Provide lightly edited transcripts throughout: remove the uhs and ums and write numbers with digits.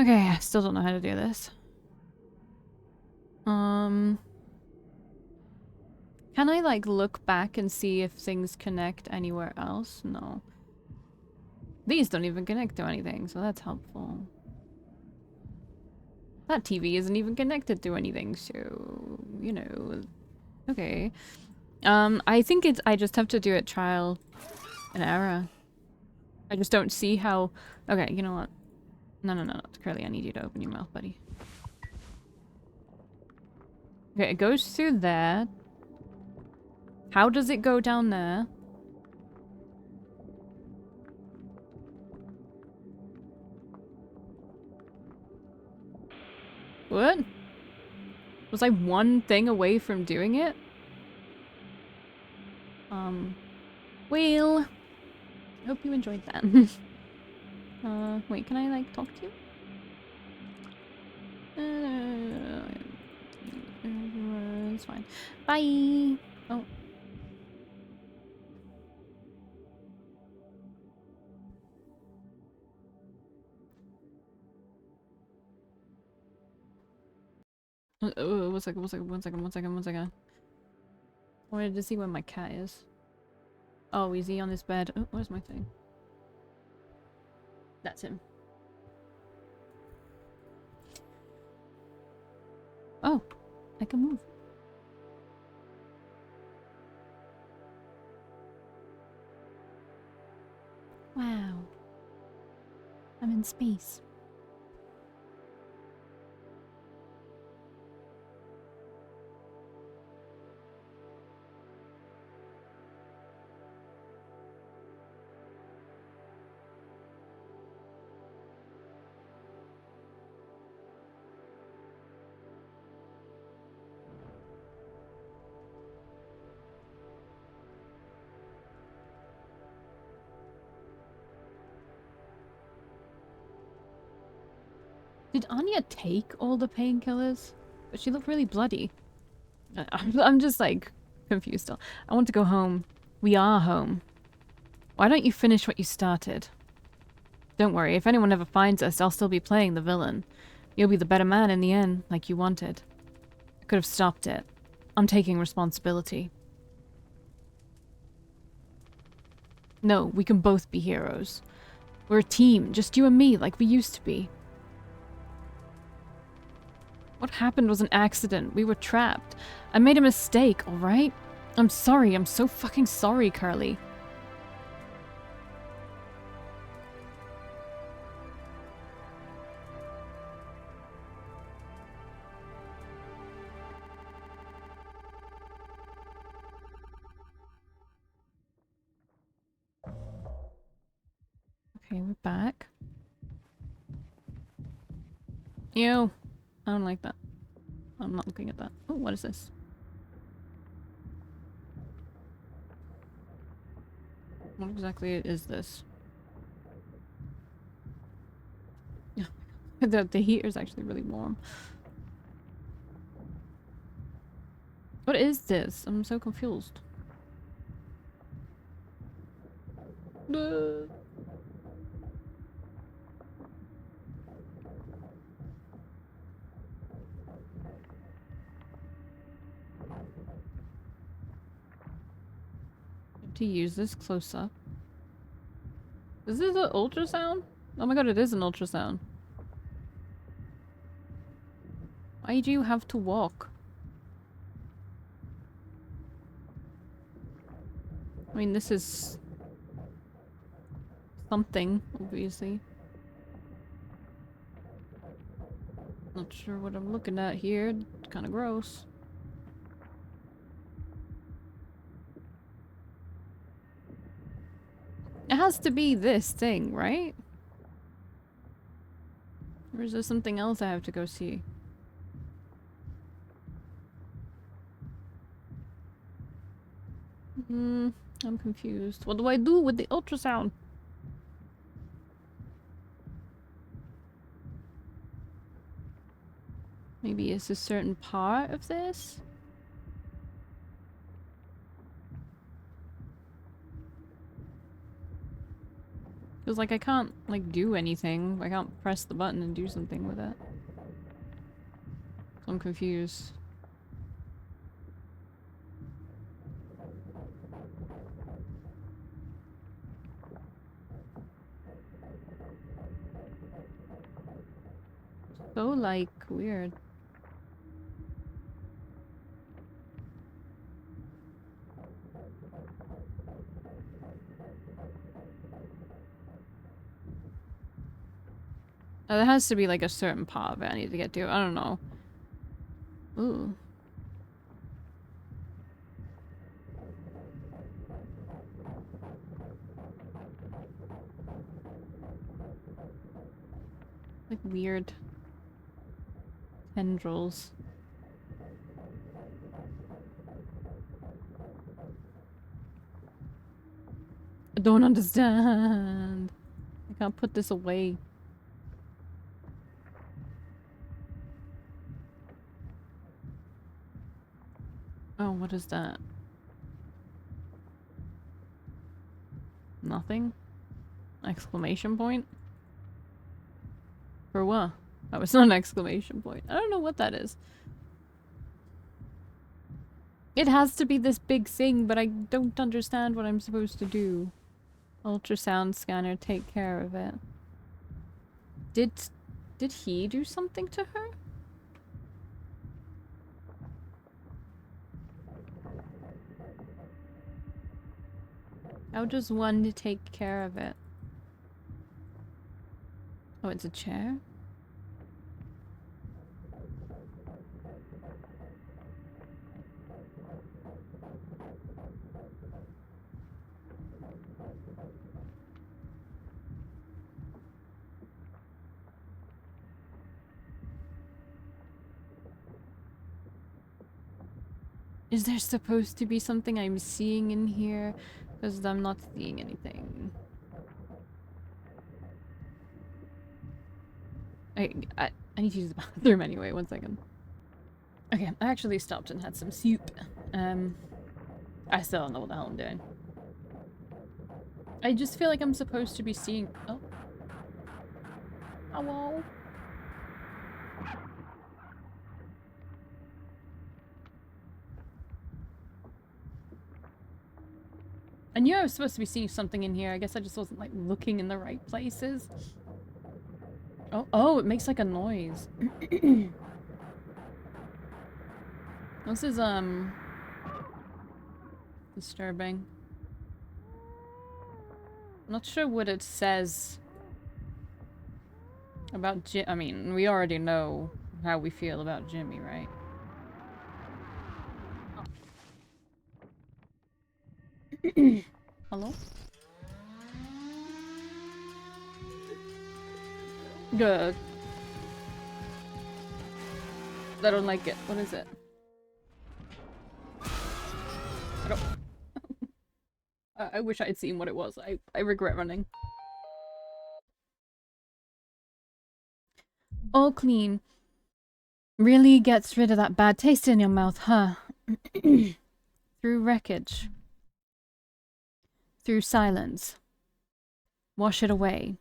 Okay, I still don't know how to do this. Can I, like, look back and see if things connect anywhere else? No. These don't even connect to anything, so that's helpful. That TV isn't even connected to anything, so, you know. Okay. I think I just have to do it trial and error. I just don't see how... Okay, you know what? No. Curly, I need you to open your mouth, buddy. Okay, it goes through there. How does it go down there? What? Was I one thing away from doing it? Well, I hope you enjoyed that. Wait, can I, like, talk to you? It's fine. Bye! Oh. One second. I wanted to see where my cat is. Oh, is he on his bed? Oh, where's my thing? That's him. Oh, I can move. Wow. I'm in space. Did Anya take all the painkillers? But she looked really bloody. I'm just, like, confused still. I want to go home. We are home. Why don't you finish what you started? Don't worry, if anyone ever finds us, I'll still be playing the villain. You'll be the better man in the end, like you wanted. I could have stopped it. I'm taking responsibility. No, we can both be heroes. We're a team, just you and me, like we used to be. What happened was an accident. We were trapped. I made a mistake, alright? I'm sorry, I'm so fucking sorry, Carly. Okay, we're back. Ew. I don't like that. I'm not looking at that. Oh, what is this? What exactly is this? The heater is actually really warm. What is this? I'm so confused. To use this close up. Is this an ultrasound? Oh my god, it is an ultrasound. Why do you have to walk? I mean, this is something, obviously. Not sure what I'm looking at here. It's kind of gross. It has to be this thing, right? Or is there something else I have to go see? I'm confused. What do I do with the ultrasound? Maybe it's a certain part of this? Because, like, I can't, like, do anything. I can't press the button and do something with it. So I'm confused. So, like, weird. There has to be, like, a certain part of it I need to get to. I don't know. Ooh. Like, weird tendrils. I don't understand. I can't put this away. Oh, what is that? Nothing? Exclamation point? For what? Oh, it's not an exclamation point. I don't know what that is. It has to be this big thing, but I don't understand what I'm supposed to do. Ultrasound scanner, take care of it. Did he do something to her? How does one take care of it? Oh, it's a chair? Is there supposed to be something I'm seeing in here? Because I'm not seeing anything. I need to use the bathroom anyway, 1 second. Okay, I actually stopped and had some soup. I still don't know what the hell I'm doing. I just feel like I'm supposed to be seeing- oh. Hello? I knew I was supposed to be seeing something in here. I guess I just wasn't, like, looking in the right places. Oh, it makes, like, a noise. This is, disturbing. I'm not sure what it says about I mean, we already know how we feel about Jimmy, right? Hello? Good. I don't like it. What is it? I don't... I wish I had seen what it was. I regret running. All clean. Really gets rid of that bad taste in your mouth, huh? Through wreckage. Through silence. Wash it away.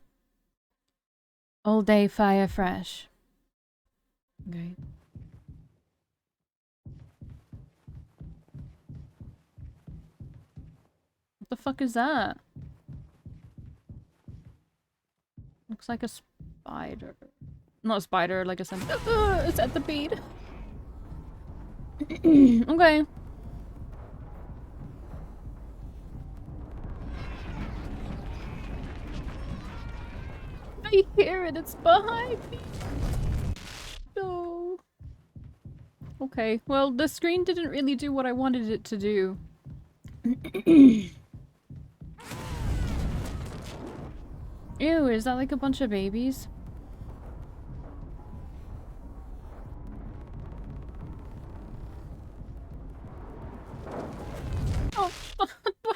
All day fire fresh. Okay. What the fuck is that? Looks like a spider. Not a spider, like a it's at the bead. Okay. I hear it, it's behind me. No. Okay, well, the screen didn't really do what I wanted it to do. Ew, is that like a bunch of babies? Oh,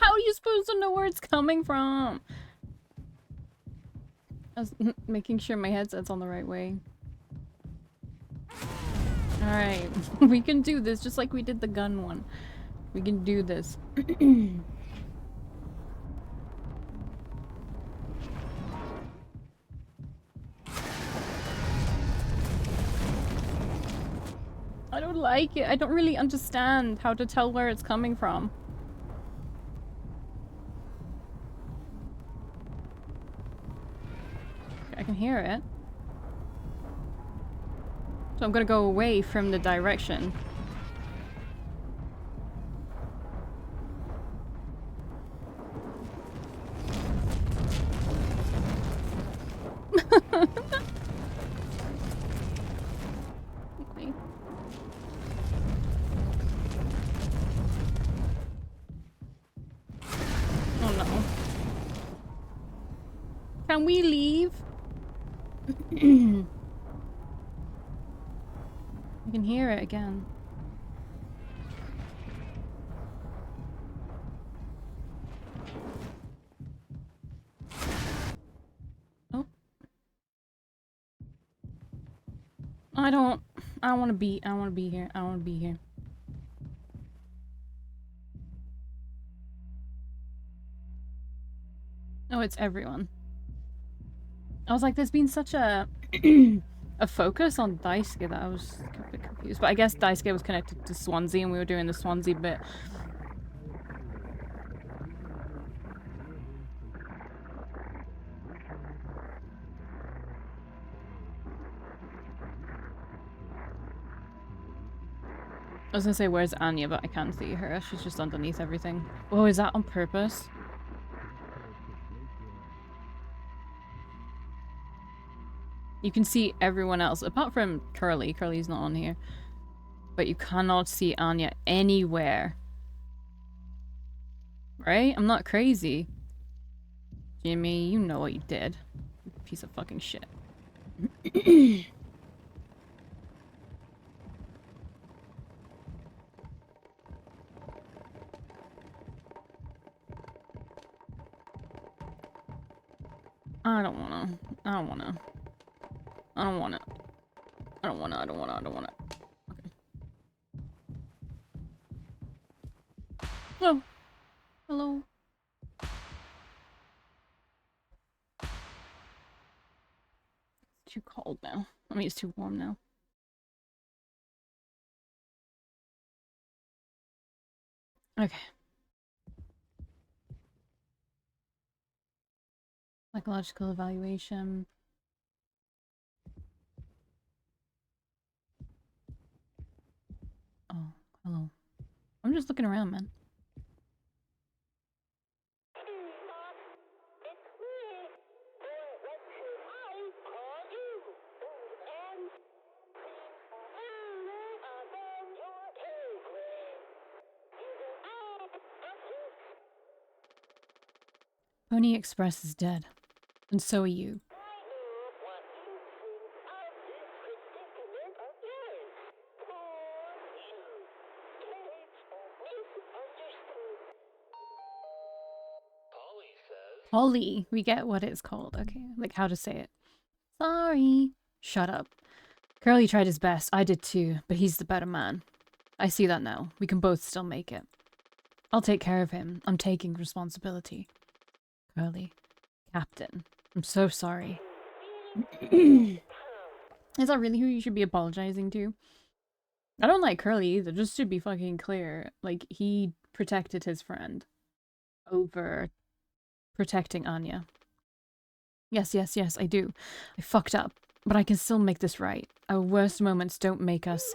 how are you supposed to know where it's coming from? I was making sure my headset's on the right way. Alright, we can do this just like we did the gun one. We can do this. I don't like it. I don't really understand how to tell where it's coming from. I can hear it. So I'm gonna go away from the direction. Okay. Oh no. Can we leave? I can hear it again. Oh. I don't wanna be here. I wanna be here. Oh, it's everyone. I was like, there's been such a a focus on Daisuke that I was a bit confused. But I guess Daisuke was connected to Swansea and we were doing the Swansea bit. I was gonna say, where's Anya? But I can't see her. She's just underneath everything. Oh, is that on purpose? You can see everyone else, apart from Curly. Curly's not on here. But you cannot see Anya anywhere. Right? I'm not crazy. Jimmy, you know what you did. Piece of fucking shit. I don't wanna. I don't wanna. I don't wanna. I don't wanna. I don't wanna. I don't wanna. Okay. Oh. Hello. It's too cold now. I mean, it's too warm now. Okay. Psychological evaluation. Oh, hello. I'm just looking around, man. Pony Express is dead. And so are you. Holly. We get what it's called. Okay. Like how to say it. Sorry. Shut up. Curly tried his best. I did too. But he's the better man. I see that now. We can both still make it. I'll take care of him. I'm taking responsibility. Curly. Captain. I'm so sorry. Is that really who you should be apologizing to? I don't like Curly either, just to be fucking clear. Like, he protected his friend over protecting Anya. Yes, yes, yes, I do. I fucked up, but I can still make this right. Our worst moments don't make us...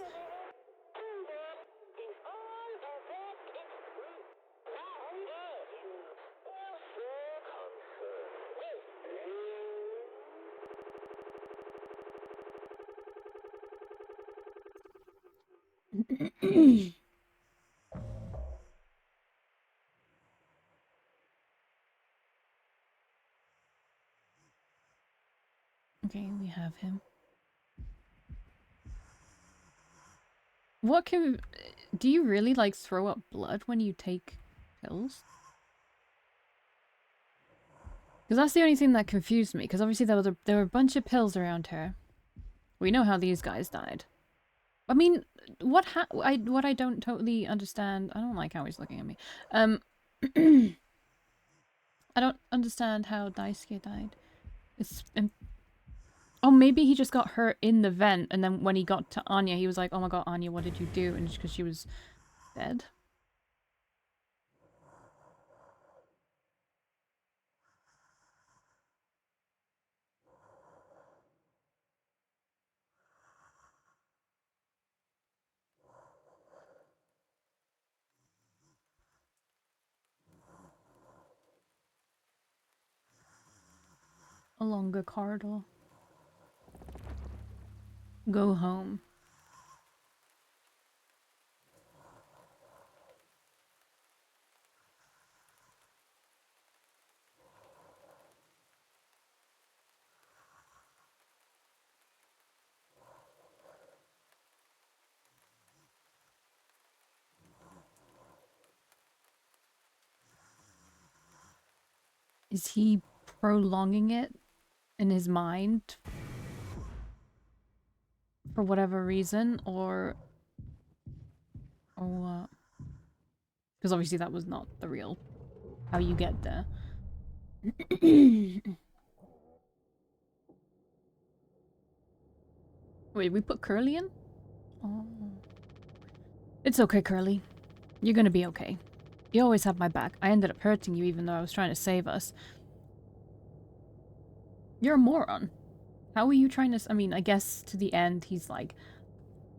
Okay, we have him. What can... Do you really, like, throw up blood when you take pills? Because that's the only thing that confused me, because obviously there were a bunch of pills around her. We know how these guys died. I mean, what I don't totally understand... I don't like how he's looking at me. I don't understand how Daisuke died. It's... Oh, maybe he just got hurt in the vent, and then when he got to Anya, he was like, oh my god, Anya, what did you do? And just because she was dead. A longer corridor. Go home. Is he prolonging it in his mind for whatever reason, or what? Because obviously that was not the real how you get there. Wait, we put Curly in? Oh. It's okay, Curly. You're gonna be okay. You always have my back. I ended up hurting you even though I was trying to save us. You're a moron. How are you trying to... I mean, I guess to the end he's like...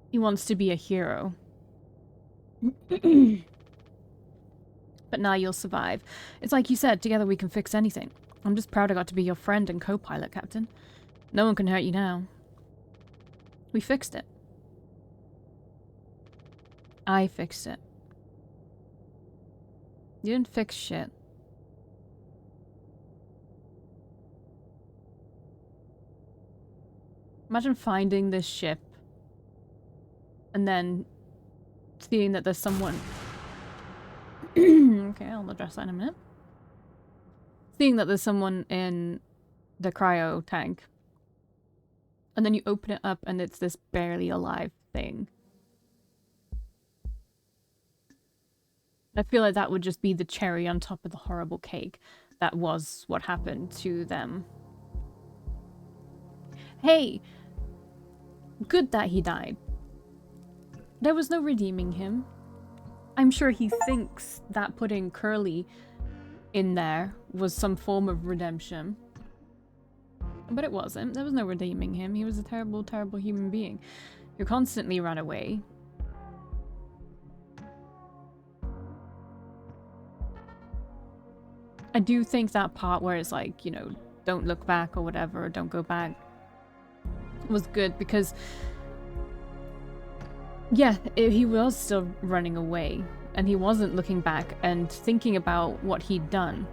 He wants to be a hero. But now you'll survive. It's like you said, together we can fix anything. I'm just proud I got to be your friend and co-pilot, Captain. No one can hurt you now. We fixed it. I fixed it. You didn't fix shit. Imagine finding this ship and then seeing that there's someone... Okay, I'll address that in a minute. Seeing that there's someone in the cryo tank. And then you open it up and it's this barely alive thing. I feel like that would just be the cherry on top of the horrible cake. That was what happened to them. Hey! Good that he died. There was no redeeming him. I'm sure he thinks that putting Curly in there was some form of redemption. But it wasn't. There was no redeeming him. He was a terrible, terrible human being who constantly ran away. I do think that part where it's like, you know, don't look back or whatever, or don't go back, was good because, yeah, he was still running away and he wasn't looking back and thinking about what he'd done.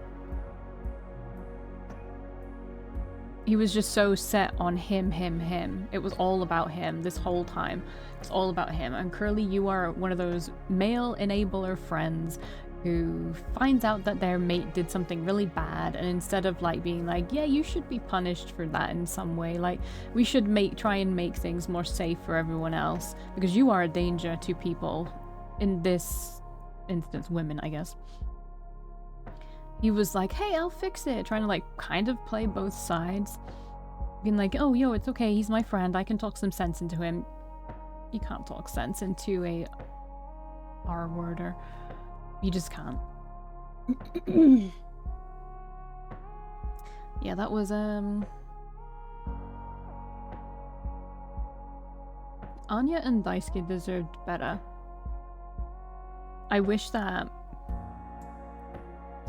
He was just so set on him. It was all about him this whole time. It's all about him. And Curly, you are one of those male enabler friends who finds out that their mate did something really bad, and instead of like being like, yeah, you should be punished for that in some way, like we should try and make things more safe for everyone else because you are a danger to people, in this instance women, I guess. He was like, hey, I'll fix it, trying to like kind of play both sides, being like, oh yo, it's okay, he's my friend, I can talk some sense into him. You can't talk sense into a R-worder. You just can't. Yeah, that was, Anya and Daisuke deserved better. I wish that...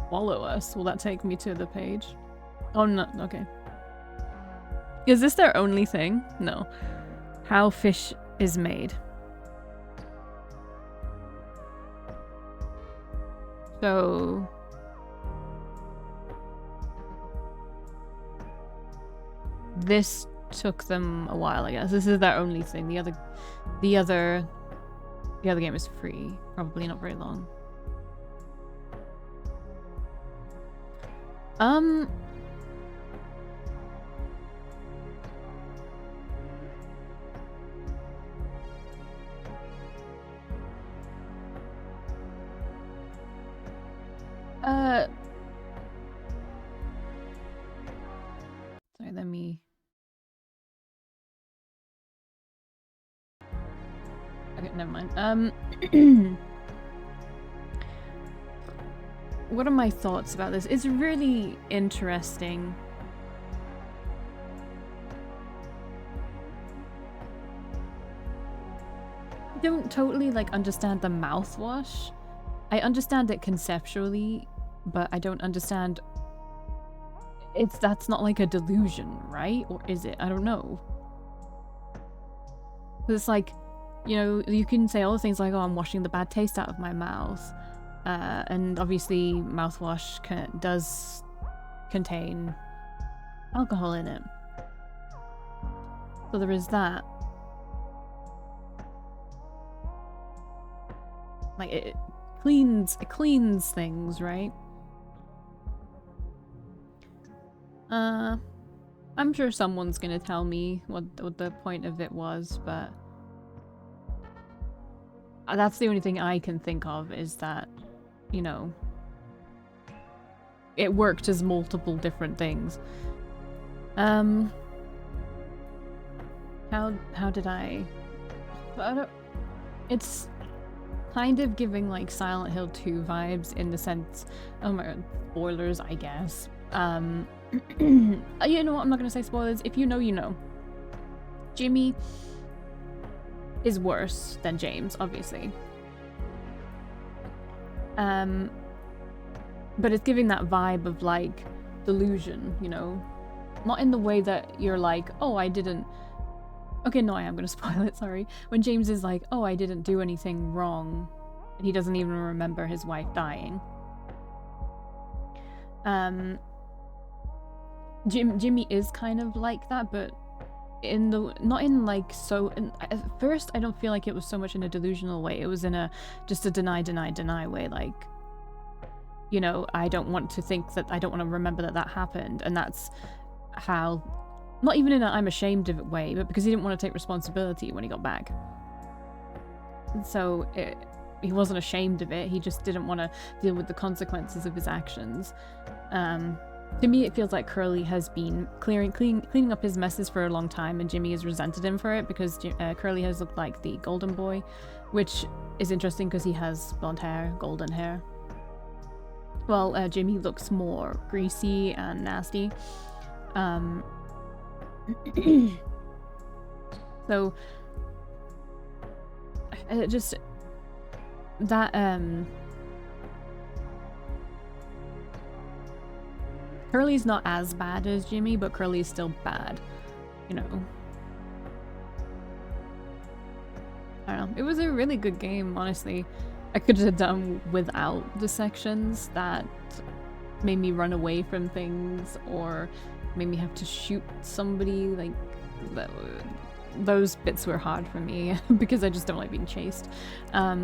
Follow us. Will that take me to the page? Oh, no. Okay. Is this their only thing? No. How fish is made. So... This took them a while, I guess. This is their only thing. The other game is free. Probably not very long. Sorry, let me Okay, never mind. What are my thoughts about this? It's really interesting. I don't totally like understand the mouthwash. I understand it conceptually, but I don't understand. That's not like a delusion, right? Or is it? I don't know. It's like, you know, you can say all the things like, oh, I'm washing the bad taste out of my mouth. And obviously mouthwash does contain alcohol in it. So there is that. Like, it cleans things, right? I'm sure someone's gonna tell me what the point of it was, but that's the only thing I can think of, is that, you know, it worked as multiple different things. How did I don't... It's kind of giving like Silent Hill 2 vibes in the sense, oh my god, spoilers, I guess. You know what, I'm not gonna say spoilers. If you know, you know. Jimmy is worse than James, obviously. But it's giving that vibe of like delusion, you know? Not in the way that you're like, oh, I didn't... Okay, no, I am gonna spoil it, sorry. When James is like, oh, I didn't do anything wrong, and he doesn't even remember his wife dying. Jimmy is kind of like that, but in the... not in like so... at first, I don't feel like it was so much in a delusional way. It was in a... just a deny way, like... You know, I don't want to think that... I don't want to remember that that happened, and that's how... Not even in a I'm ashamed of it way, but because he didn't want to take responsibility when he got back. And so he wasn't ashamed of it, he just didn't want to deal with the consequences of his actions. To me, it feels like Curly has been cleaning up his messes for a long time, and Jimmy has resented him for it because Curly has looked like the golden boy, which is interesting because he has blonde hair, golden hair. Well, Jimmy looks more greasy and nasty. So just that Curly's not as bad as Jimmy, but Curly's still bad, you know. I don't know. It was a really good game, honestly. I could have done without the sections that made me run away from things or made me have to shoot somebody. Like, those bits were hard for me because I just don't like being chased. But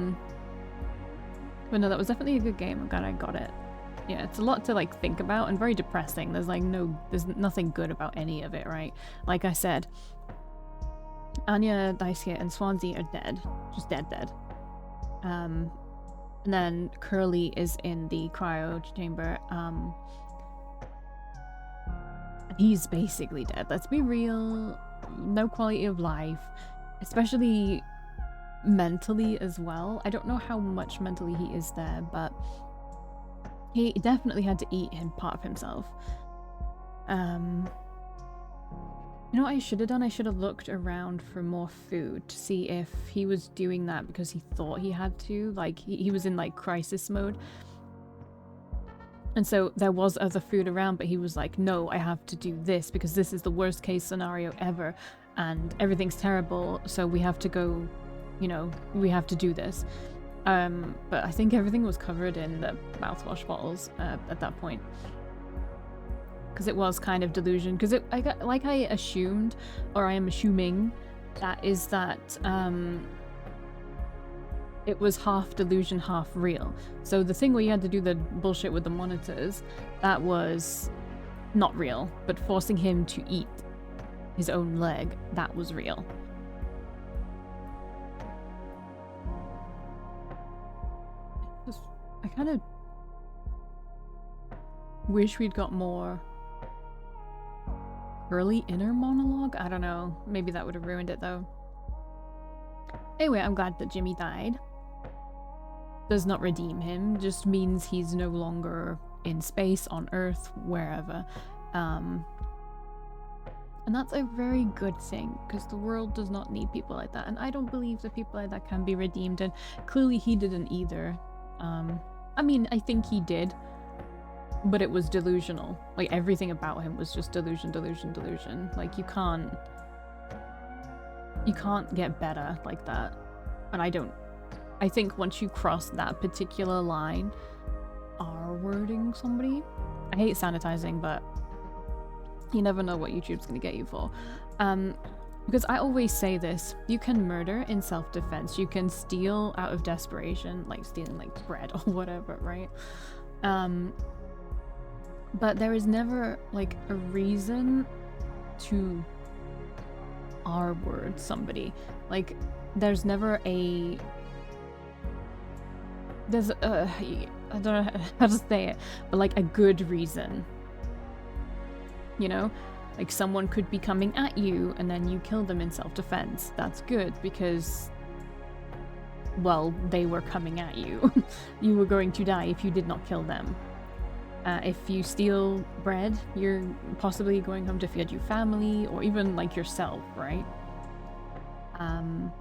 no, that was definitely a good game. I'm glad I got it. Yeah, it's a lot to like think about and very depressing. There's nothing good about any of it, right? Like I said, Anya, Daisuke, and Swansea are dead. Just dead. And then Curly is in the cryo chamber. He's basically dead. Let's be real. No quality of life, especially mentally as well. I don't know how much mentally he is there, but he definitely had to eat part of himself. You know what I should have done? I should have looked around for more food to see if he was doing that because he thought he had to. Like, he was in, like, crisis mode. And so there was other food around, but he was like, no, I have to do this because this is the worst case scenario ever. And everything's terrible, so we have to go, you know, we have to do this. But I think everything was covered in the mouthwash bottles at that point. Because it was kind of delusion. Because I assumed, or I am assuming, that it was half delusion, half real. So the thing where you had to do the bullshit with the monitors, that was not real. But forcing him to eat his own leg, that was real. I kind of wish we'd got more Curly inner monologue. I don't know. Maybe that would have ruined it though. Anyway, I'm glad that Jimmy died. Does not redeem him, just means he's no longer in space, on Earth, wherever. And that's a very good thing, because the world does not need people like that. And I don't believe that people like that can be redeemed, and clearly he didn't either. I mean, I think he did, but it was delusional. Like, everything about him was just delusion, delusion, delusion. Like, you can't get better like that. And I think once you cross that particular line, R-wording somebody, I hate sanitizing, but you never know what YouTube's gonna get you for. Because I always say this, you can murder in self-defense, you can steal out of desperation, like stealing like bread or whatever, right? But there is never like a reason to R-word somebody. Like, there's never a... There's I don't know how to say it, but like a good reason. You know? Like, someone could be coming at you and then you kill them in self-defense. That's good because, well, they were coming at you. You were going to die if you did not kill them. If you steal bread, you're possibly going home to feed your family or even like yourself, right? And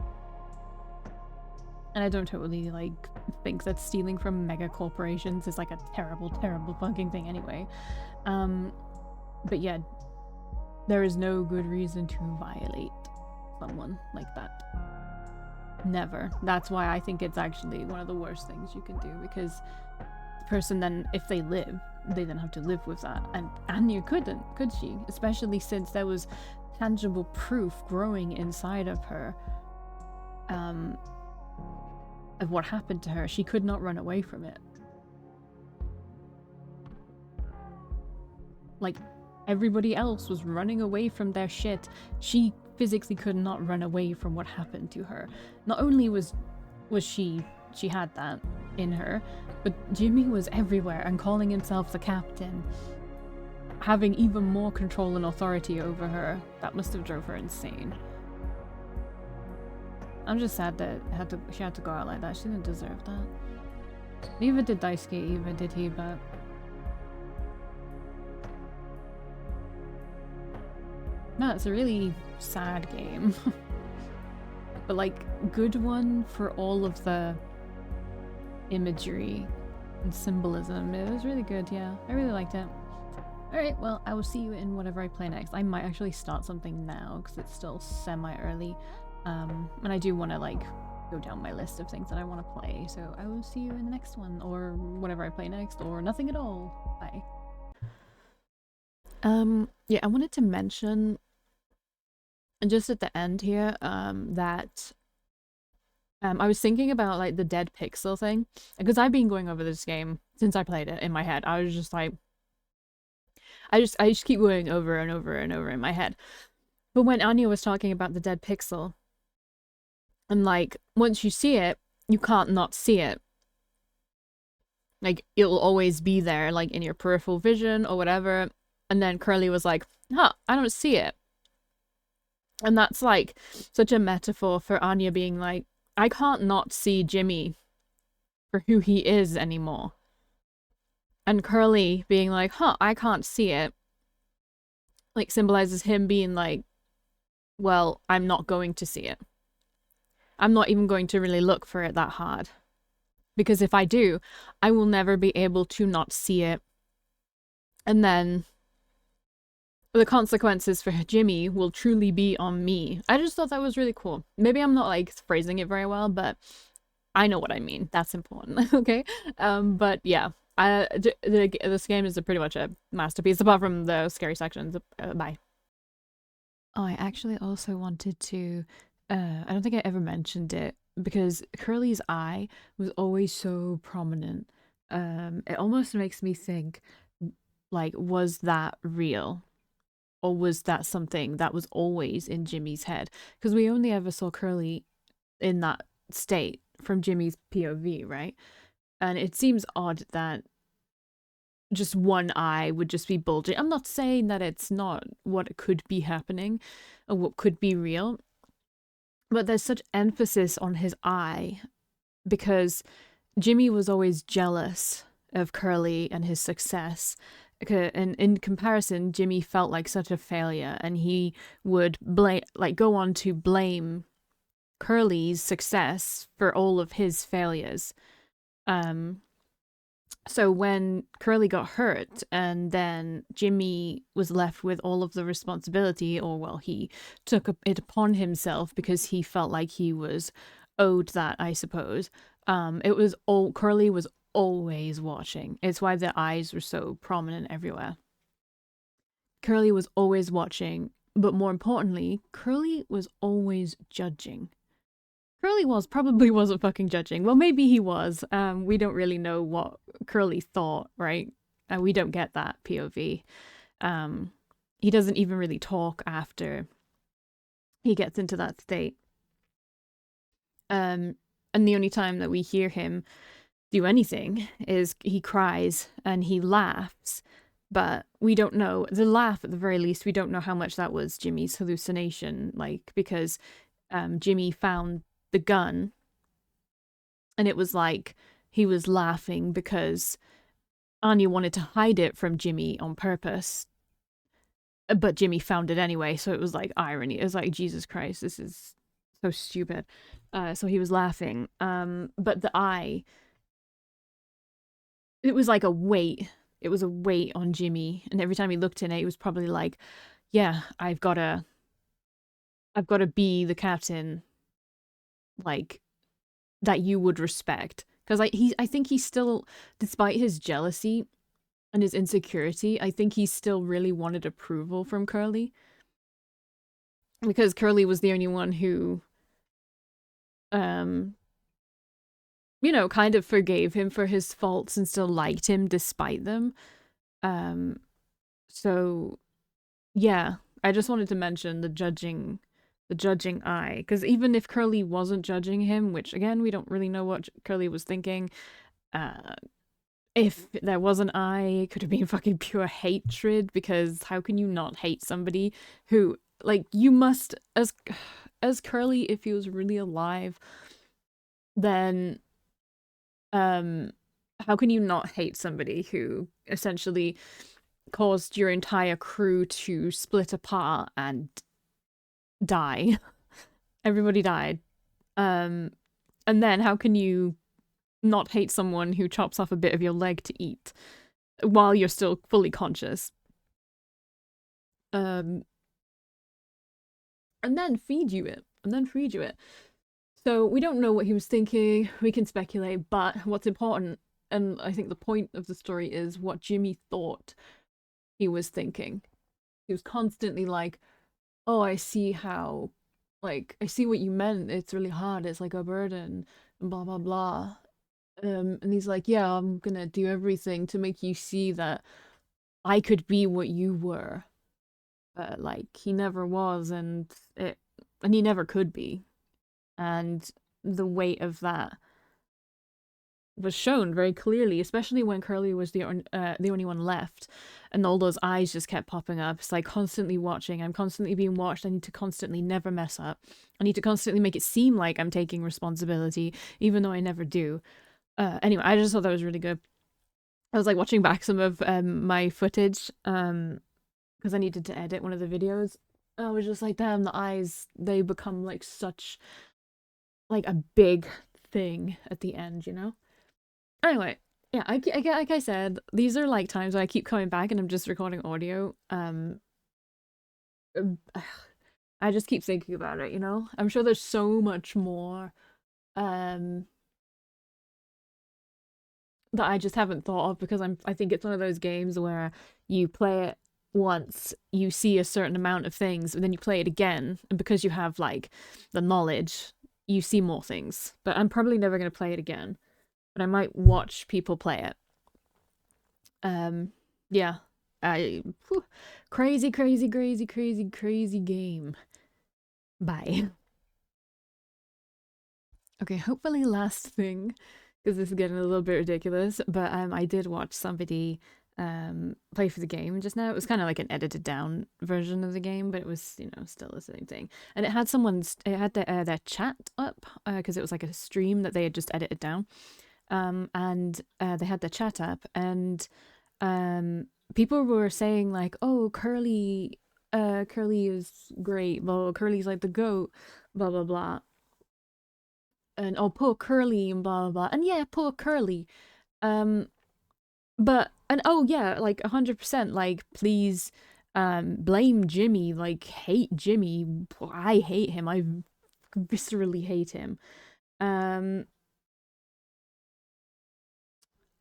I don't totally like think that stealing from mega corporations is like a terrible, terrible fucking thing anyway. But yeah, there is no good reason to violate someone like that. Never. That's why I think it's actually one of the worst things you can do, because the person then, if they live, they then have to live with that. And Anya couldn't, could she? Especially since there was tangible proof growing inside of her of what happened to her. She could not run away from it. Like, everybody else was running away from their shit. She physically could not run away from what happened to her. Not only was she had that in her, but Jimmy was everywhere and calling himself the captain, having even more control and authority over her. That must have drove her insane. I'm just sad that she had to go out like that. She didn't deserve that. Neither did Daisuke, either did he, but... No, it's a really sad game. But like, good one for all of the imagery and symbolism. It was really good, yeah. I really liked it. Alright, well, I will see you in whatever I play next. I might actually start something now, because it's still semi-early. And I do want to, like, go down my list of things that I want to play. So I will see you in the next one, or whatever I play next, or nothing at all. Bye. Yeah, I wanted to mention, and just at the end here, that I was thinking about like the dead pixel thing, because I've been going over this game since I played it in my head. I was just like, I just keep going over and over and over in my head. But when Anya was talking about the dead pixel, and like, once you see it, you can't not see it. Like, it'll always be there, like in your peripheral vision or whatever. And then Curly was like, huh, I don't see it. And that's like such a metaphor for Anya being like, I can't not see Jimmy for who he is anymore. And Curly being like, huh, I can't see it. Like, symbolizes him being like, well, I'm not going to see it. I'm not even going to really look for it that hard. Because if I do, I will never be able to not see it. And then the consequences for Jimmy will truly be on me. I just thought that was really cool. Maybe I'm not like phrasing it very well, but I know what I mean. That's important, okay? But yeah, this game is pretty much a masterpiece, apart from the scary sections. Bye. Oh, I actually also wanted to, I don't think I ever mentioned it, because Curly's eye was always so prominent. It almost makes me think, like, was that real? Or was that something that was always in Jimmy's head? Because we only ever saw Curly in that state from Jimmy's POV, right? And it seems odd that just one eye would just be bulging. I'm not saying that it's not what could be happening or what could be real. But there's such emphasis on his eye because Jimmy was always jealous of Curly and his success. And in comparison, Jimmy felt like such a failure, and he would go on to blame Curly's success for all of his failures. Um, so when Curly got hurt, and then Jimmy was left with all of the responsibility, or well, he took it upon himself because he felt like he was owed that, I suppose. It was all Curly was always watching. It's why the eyes were so prominent everywhere. Curly was always watching, but more importantly, Curly was always judging. Curly probably wasn't fucking judging. Well, maybe he was. We don't really know what Curly thought, right? We don't get that POV. Um, he doesn't even really talk after he gets into that state. And the only time that we hear him do anything is he cries and he laughs, but we don't know the laugh at the very least. We don't know how much that was Jimmy's hallucination, like because Jimmy found the gun, and it was like he was laughing because Anya wanted to hide it from Jimmy on purpose, but Jimmy found it anyway. So it was like irony. It was like, Jesus Christ, this is so stupid. So he was laughing. But the eye, it was like a weight. It was a weight on Jimmy, and every time he looked in it, he was probably like, "Yeah, I've gotta be the captain, like that you would respect." Because I think he still, despite his jealousy and his insecurity, I think he still really wanted approval from Curly, because Curly was the only one who, um, kind of forgave him for his faults and still liked him despite them. Um, so yeah, I just wanted to mention the judging eye, because even if Curly wasn't judging him, which again we don't really know what Curly was thinking, uh, if there was an eye, it could have been fucking pure hatred. Because how can you not hate somebody who, like, you must, as Curly, if he was really alive, then how can you not hate somebody who essentially caused your entire crew to split apart and die? Everybody died. Um, and then how can you not hate someone who chops off a bit of your leg to eat while you're still fully conscious? Um, and then feed you it. And then feed you it. So we don't know what he was thinking. We can speculate, but what's important, and I think the point of the story, is what Jimmy thought he was thinking. He was constantly like, "Oh, I see how, like, I see what you meant. It's really hard. It's like a burden, and blah blah blah." And he's like, "Yeah, I'm gonna do everything to make you see that I could be what you were." But like, he never was, and he never could be. And the weight of that was shown very clearly, especially when Curly was the only one left, and all those eyes just kept popping up. It's like constantly watching. I'm constantly being watched. I need to constantly never mess up. I need to constantly make it seem like I'm taking responsibility, even though I never do. Anyway, I just thought that was really good. I was like watching back some of my footage because I needed to edit one of the videos. I was just like, damn, the eyes, they become like such like a big thing at the end, you know? Anyway, yeah, like I said, these are like times where I keep coming back and I'm just recording audio. Um, I just keep thinking about it, you know? I'm sure there's so much more um that I just haven't thought of, because I think it's one of those games where you play it once, you see a certain amount of things, and then you play it again, and because you have like the knowledge, you see more things. But I'm probably never going to play it again, but I might watch people play it. Yeah. Crazy, crazy, crazy, crazy, crazy game. Bye. Okay, hopefully last thing, because this is getting a little bit ridiculous, but I did watch somebody play for the game just now. It was kind of like an edited down version of the game, but it was, you know, still the same thing. And it had it had their chat up because it was like a stream that they had just edited down. And they had their chat up, and people were saying like, "Oh, Curly is great. Well, Curly's like the goat, blah blah blah." And oh, poor Curly, and blah blah blah. And yeah, poor Curly. Um, but and oh yeah, like 100%. Like please, blame Jimmy. Like hate Jimmy. I hate him. I viscerally hate him. Um,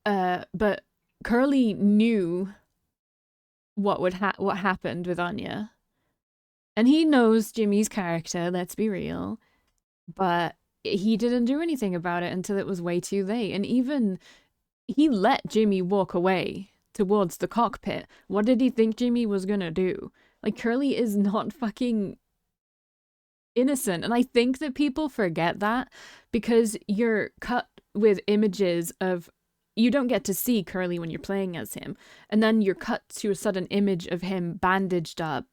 but Curly knew what happened with Anya, and he knows Jimmy's character. Let's be real, but he didn't do anything about it until it was way too late. And even he let Jimmy walk away towards the cockpit. What did he think Jimmy was gonna do? Like, Curly is not fucking innocent. And I think that people forget that because you're cut with images of. You don't get to see Curly when you're playing as him. And then you're cut to a sudden image of him bandaged up,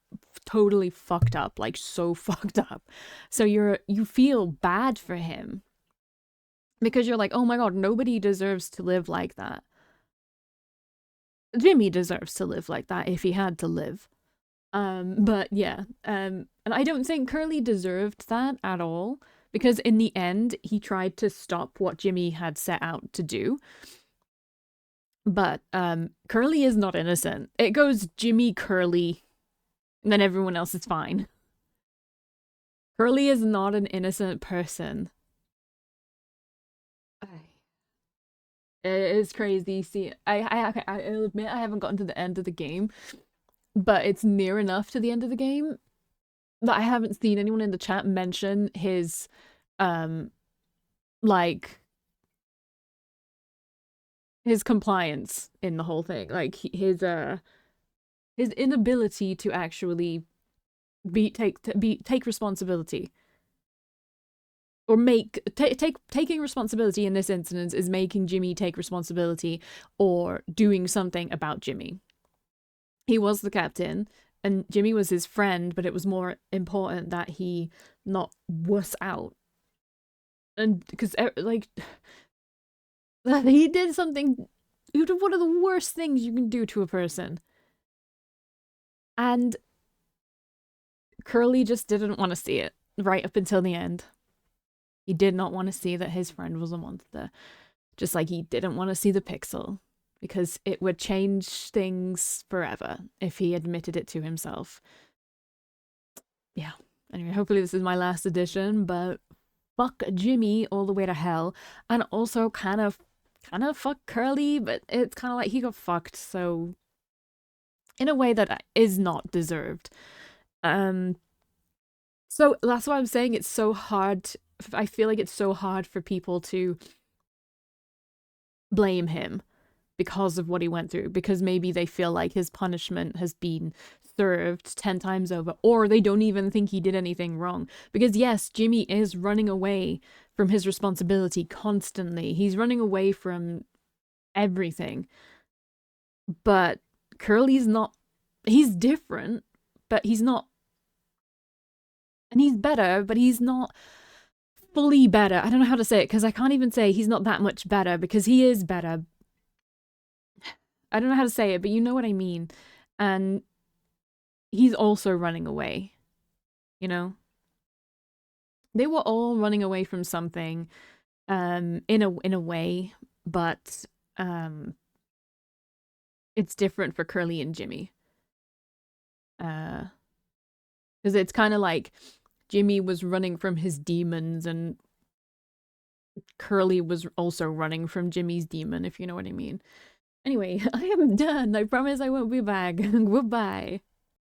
totally fucked up, like so fucked up. So you feel bad for him because you're like, oh my god, nobody deserves to live like that. Jimmy deserves to live like that if he had to live. But yeah, and I don't think Curly deserved that at all because in the end he tried to stop what Jimmy had set out to do. But Curly is not innocent. It goes Jimmy, Curly, and then everyone else is fine. Curly is not an innocent person. It is crazy. See, I'll admit I haven't gotten to the end of the game, but it's near enough to the end of the game that I haven't seen anyone in the chat mention his, um, like his compliance in the whole thing, like his inability to actually take responsibility or taking responsibility in this instance is making Jimmy take responsibility or doing something about Jimmy. He was the captain and Jimmy was his friend, but it was more important that he not wuss out. And because like he did something, one of the worst things you can do to a person. And Curly just didn't want to see it right up until the end. He did not want to see that his friend was a monster. Just like he didn't want to see the pixel. Because it would change things forever if he admitted it to himself. Yeah. Anyway, hopefully this is my last edition, but fuck Jimmy all the way to hell. And also kind of fuck Curly, but it's kind of like he got fucked, so in a way that is not deserved. So that's why I'm saying it's so hard. I feel like it's so hard for people to blame him because of what he went through, because maybe they feel like his punishment has been served 10 times over, or they don't even think he did anything wrong. Because yes, Jimmy is running away from his responsibility constantly. He's running away from everything. But Curly's not. He's different, but he's not. And he's better, but he's not fully better. I don't know how to say it because I can't even say he's not that much better because he is better. I don't know how to say it, but you know what I mean. And he's also running away, you know? They were all running away from something in a way, but it's different for Curly and Jimmy. Because it's kind of like Jimmy was running from his demons and Curly was also running from Jimmy's demon, if you know what I mean. Anyway, I am done. I promise I won't be back. Goodbye.